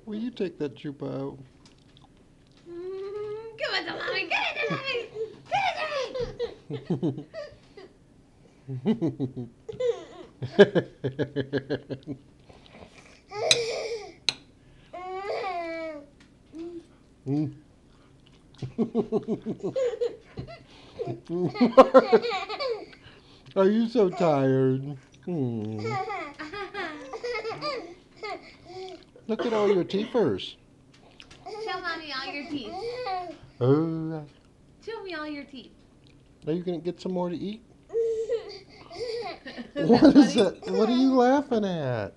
Will you take that chupa out? Give it to mommy! Give it to mommy! Give it Are you so tired? Look at all your teethers. Show mommy all your teeth. Oh, Show me all your teeth. are you gonna get some more to eat? Is What that is funny? that? What are you laughing at?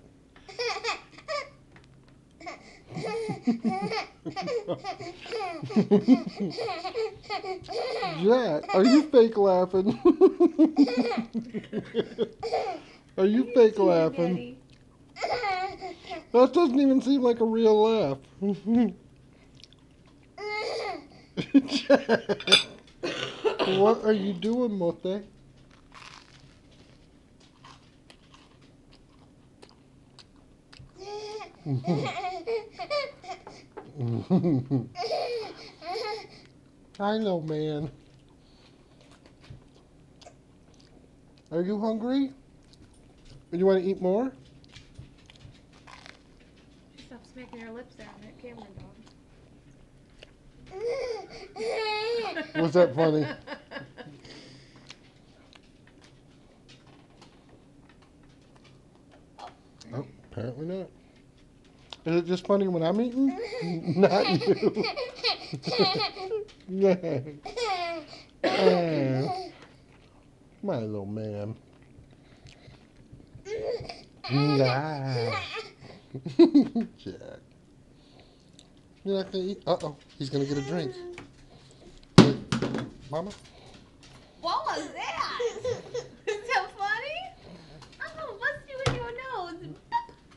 Jack, are you fake laughing? Are you fake laughing? Daddy? That doesn't even seem like a real laugh. Jack, what are you doing, Mote? I know, man. Are you hungry? You want to eat more? Stop smacking your lips there on that camera, dog. Was that funny? Oh, apparently not. Is it just funny when I'm eating? Not you. My little man. Jack. You're not gonna eat? Uh-oh. He's gonna get a drink. Mama? What was that? Is that funny? I'm gonna bust you in your nose.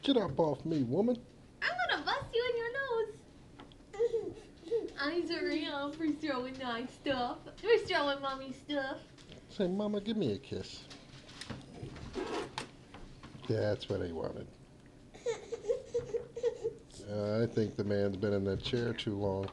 Get up off me, woman. I'm gonna bust you in your nose. Eyes around for throwing nice stuff. For throwing mommy stuff. Say, Mama, give me a kiss. That's what I wanted. I think the man's been in that chair too long.